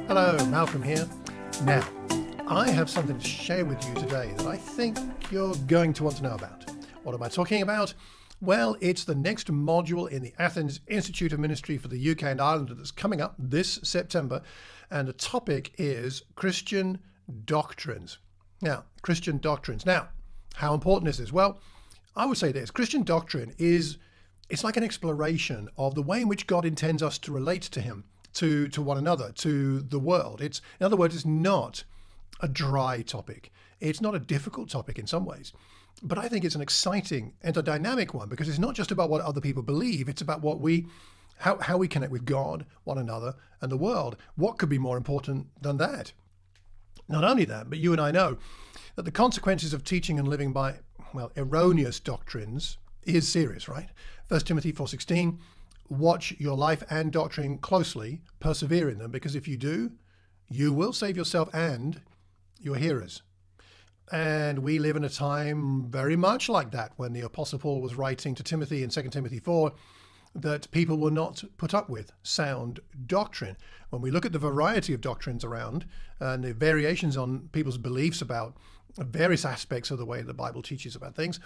Hello, Malcolm here. Now, I have something to share with you today that I think you're going to want to know about. What am I talking about? Well, it's the next module in the Athens Institute of Ministry for the UK and Ireland that's coming up this September, and the topic is Christian doctrines. Now, Christian doctrines. Now, how important is this? Well, I would say this. Christian doctrine it's like an exploration of the way in which God intends us to relate to him, to one another, to the world. In other words, it's not a dry topic. It's not a difficult topic in some ways, but I think it's an exciting and a dynamic one, because it's not just about what other people believe. It's about how we connect with God, one another, and the world. What could be more important than that? Not only that, but you and I know that the consequences of teaching and living by, erroneous doctrines is serious, right? 1 Timothy 4:16, watch your life and doctrine closely, persevere in them, because if you do, you will save yourself and your hearers. And we live in a time very much like that, when the Apostle Paul was writing to Timothy in 2 Timothy 4, that people will not put up with sound doctrine. When we look at the variety of doctrines around and the variations on people's beliefs about various aspects of the way the Bible teaches about things,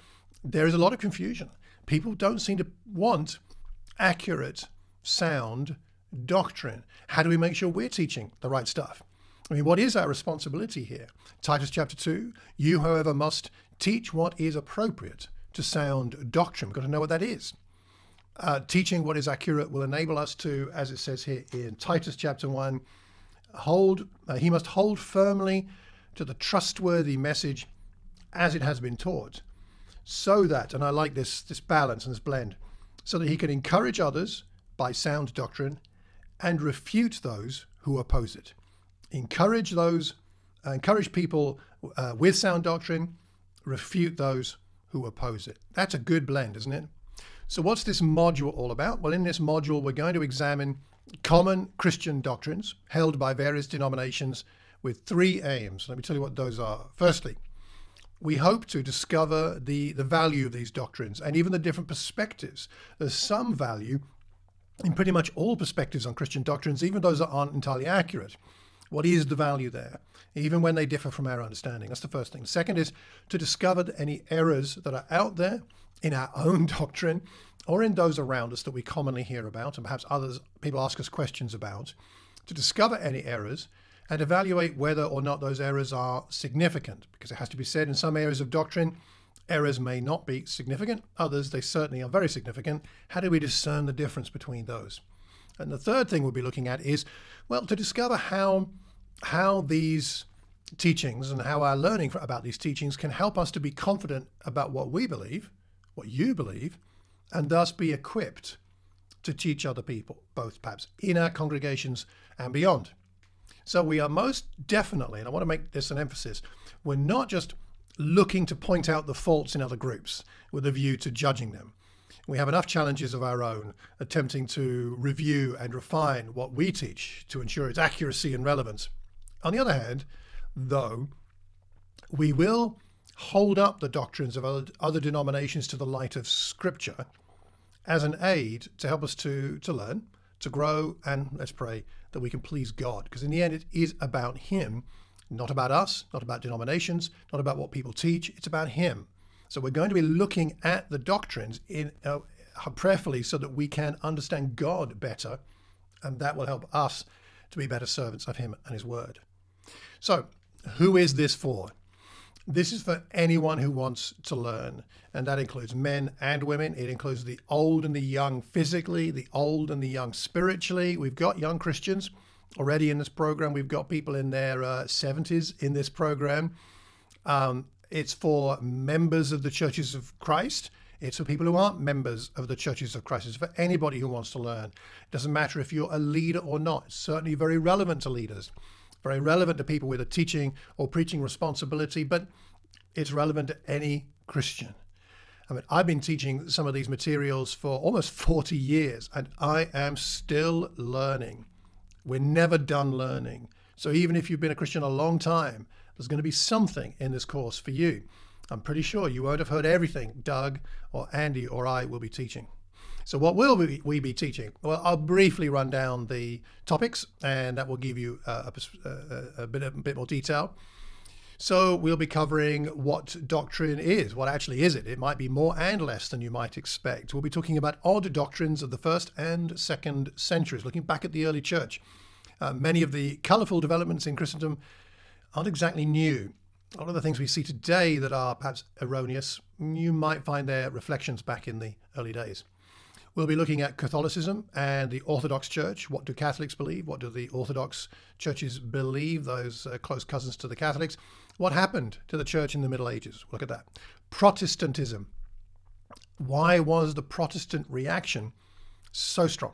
there is a lot of confusion. People don't seem to want accurate, sound doctrine. How do we make sure we're teaching the right stuff? I mean, what is our responsibility here? Titus chapter 2, you, however, must teach what is appropriate to sound doctrine. We've got to know what that is. Teaching what is accurate will enable us to, as it says here in Titus chapter 1, he must hold firmly to the trustworthy message as it has been taught, so that, and I like this balance and this blend, so that he can encourage others by sound doctrine and refute those who oppose it. Encourage people with sound doctrine, refute those who oppose it. That's a good blend, isn't it? So what's this module all about? Well, in this module, we're going to examine common Christian doctrines held by various denominations with three aims. Let me tell you what those are. Firstly, we hope to discover the value of these doctrines and even the different perspectives. There's some value in pretty much all perspectives on Christian doctrines, even those that aren't entirely accurate. What is the value there, even when they differ from our understanding? That's the first thing. The second is to discover any errors that are out there in our own doctrine or in those around us that we commonly hear about, and perhaps people ask us questions about, to discover any errors and evaluate whether or not those errors are significant, because it has to be said, in some areas of doctrine, errors may not be significant. Others, they certainly are very significant. How do we discern the difference between those? And the third thing we'll be looking at is, to discover how these teachings and how our learning about these teachings can help us to be confident about what we believe, what you believe, and thus be equipped to teach other people, both perhaps in our congregations and beyond. So we are most definitely, and I want to make this an emphasis, we're not just looking to point out the faults in other groups with a view to judging them. We have enough challenges of our own, attempting to review and refine what we teach to ensure its accuracy and relevance. On the other hand, though, we will hold up the doctrines of other denominations to the light of Scripture as an aid to help us to learn, to grow, and let's pray that we can please God. Because in the end, it is about him, not about us, not about denominations, not about what people teach. It's about him. So we're going to be looking at the doctrines prayerfully so that we can understand God better, and that will help us to be better servants of him and his word. So who is this for? This is for anyone who wants to learn, and that includes men and women. It includes the old and the young physically, the old and the young spiritually. We've got young Christians already in this program. We've got people in their 70s in this program. It's for members of the churches of Christ. It's for people who aren't members of the churches of Christ. It's for anybody who wants to learn. It doesn't matter if you're a leader or not. It's certainly very relevant to leaders, very relevant to people with a teaching or preaching responsibility, but it's relevant to any Christian. I mean, I've been teaching some of these materials for almost 40 years, and I am still learning. We're never done learning. So even if you've been a Christian a long time, there's going to be something in this course for you. I'm pretty sure you won't have heard everything Doug or Andy or I will be teaching. So what will we be teaching? Well, I'll briefly run down the topics, and that will give you a bit more detail. So we'll be covering what doctrine is. What actually is it? It might be more and less than you might expect. We'll be talking about odd doctrines of the 1st and 2nd centuries, looking back at the early church. Many of the colourful developments in Christendom aren't exactly new. A lot of the things we see today that are perhaps erroneous, you might find their reflections back in the early days. We'll be looking at Catholicism and the Orthodox Church. What do Catholics believe? What do the Orthodox churches believe, those close cousins to the Catholics? What happened to the church in the Middle Ages? Look at that. Protestantism. Why was the Protestant reaction so strong?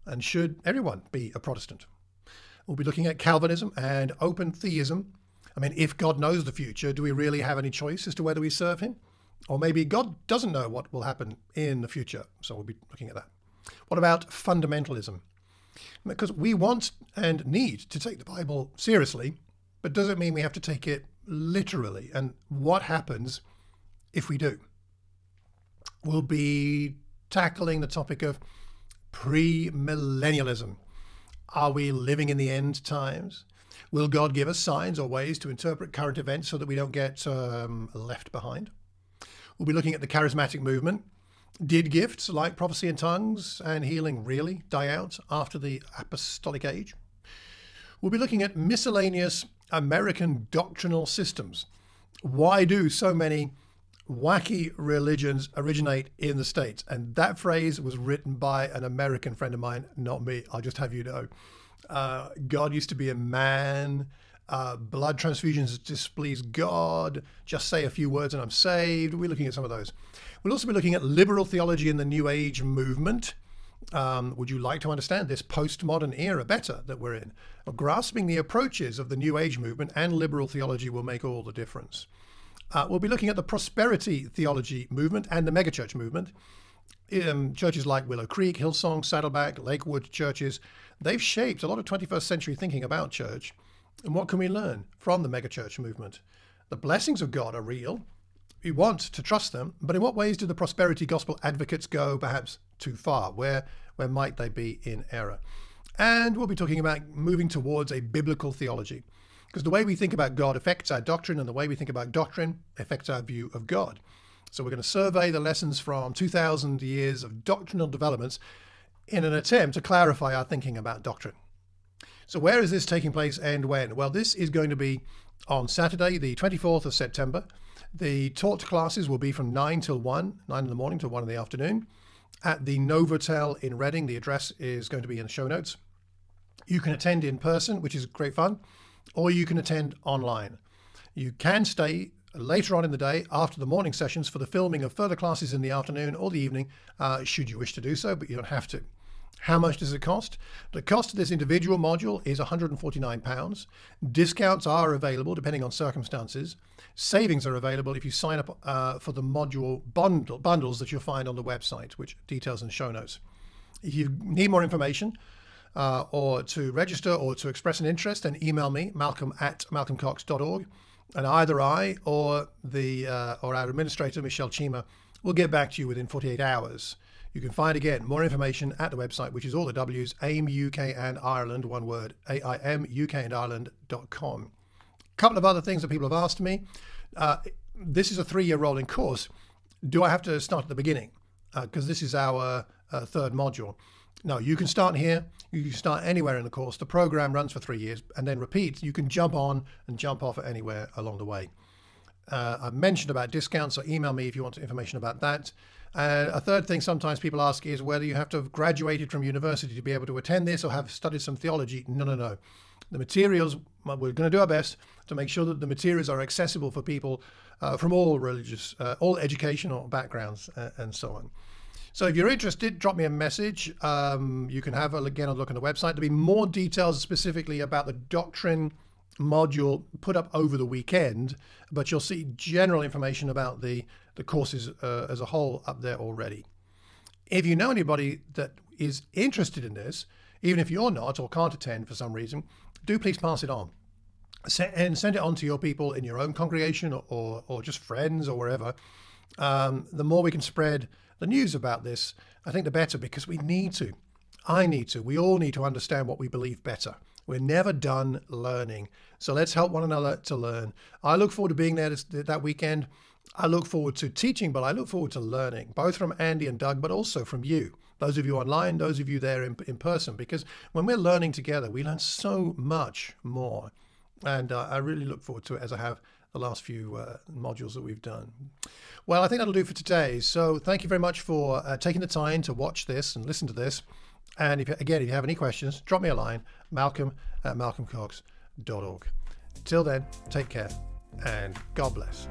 And should everyone be a Protestant? We'll be looking at Calvinism and open theism. I mean, if God knows the future, do we really have any choice as to whether we serve him? Or maybe God doesn't know what will happen in the future. So we'll be looking at that. What about fundamentalism? Because we want and need to take the Bible seriously, but doesn't mean we have to take it literally. And what happens if we do? We'll be tackling the topic of premillennialism. Are we living in the end times? Will God give us signs or ways to interpret current events so that we don't get left behind? We'll be looking at the charismatic movement. Did gifts like prophecy in tongues and healing really die out after the apostolic age? We'll be looking at miscellaneous American doctrinal systems. Why do so many wacky religions originate in the States? And that phrase was written by an American friend of mine, not me. I'll just have you know. God used to be a man. Blood transfusions displease God. Just say a few words and I'm saved. We're looking at some of those. We'll also be looking at liberal theology in the New Age movement. Would you like to understand this postmodern era better that we're in? Well, grasping the approaches of the New Age movement and liberal theology will make all the difference. We'll be looking at the prosperity theology movement and the megachurch movement. Churches like Willow Creek, Hillsong, Saddleback, Lakewood churches, they've shaped a lot of 21st century thinking about church. And what can we learn from the megachurch movement? The blessings of God are real. We want to trust them, but in what ways do the prosperity gospel advocates go perhaps too far? Where might they be in error? And we'll be talking about moving towards a biblical theology, because the way we think about God affects our doctrine, and the way we think about doctrine affects our view of God. So we're going to survey the lessons from 2,000 years of doctrinal developments in an attempt to clarify our thinking about doctrine. So where is this taking place and when? Well, this is going to be on Saturday, the 24th of September. The taught classes will be from 9 till 1, 9 in the morning till 1 in the afternoon, at the Novotel in Reading. The address is going to be in the show notes. You can attend in person, which is great fun, or you can attend online. You can stay later on in the day after the morning sessions for the filming of further classes in the afternoon or the evening, should you wish to do so, but you don't have to. How much does it cost? The cost of this individual module is £149. Discounts are available depending on circumstances. Savings are available if you sign up for the module bundles that you'll find on the website, which details in the show notes. If you need more information or to register or to express an interest, then email me, malcolm@malcolmcox.org, and either I or our administrator, Michelle Chima, will get back to you within 48 hours. You can find, again, more information at the website, which is all the W's, AIM UK and Ireland, one word, AIMUKandIreland.com. A couple of other things that people have asked me. This is a 3-year rolling course. Do I have to start at the beginning? Because this is our third module. No, you can start here. You can start anywhere in the course. The program runs for 3 years and then repeats. You can jump on and jump off at anywhere along the way. I've mentioned about discounts, so email me if you want information about that. A third thing sometimes people ask is whether you have to have graduated from university to be able to attend this or have studied some theology. No. The materials, we're going to do our best to make sure that the materials are accessible for people from all all educational backgrounds and so on. So if you're interested, drop me a message. You can have, again, a look on the website. There'll be more details specifically about the doctrine module put up over the weekend, but you'll see general information about the courses as a whole up there already. If you know anybody that is interested in this, even if you're not or can't attend for some reason, do please pass it on. And send it on to your people in your own congregation or just friends or wherever. the more we can spread the news about this, I think the better, because we need to. I need to. We all need to understand what we believe better. We're never done learning. So let's help one another to learn. I look forward to being there that weekend. I look forward to teaching, but I look forward to learning, both from Andy and Doug, but also from you. Those of you online, those of you there in person, because when we're learning together, we learn so much more. And I really look forward to it, as I have the last few modules that we've done. Well, I think that'll do for today. So thank you very much for taking the time to watch this and listen to this. And if you have any questions, drop me a line, malcolm@malcolmcox.org. Till then, take care and God bless.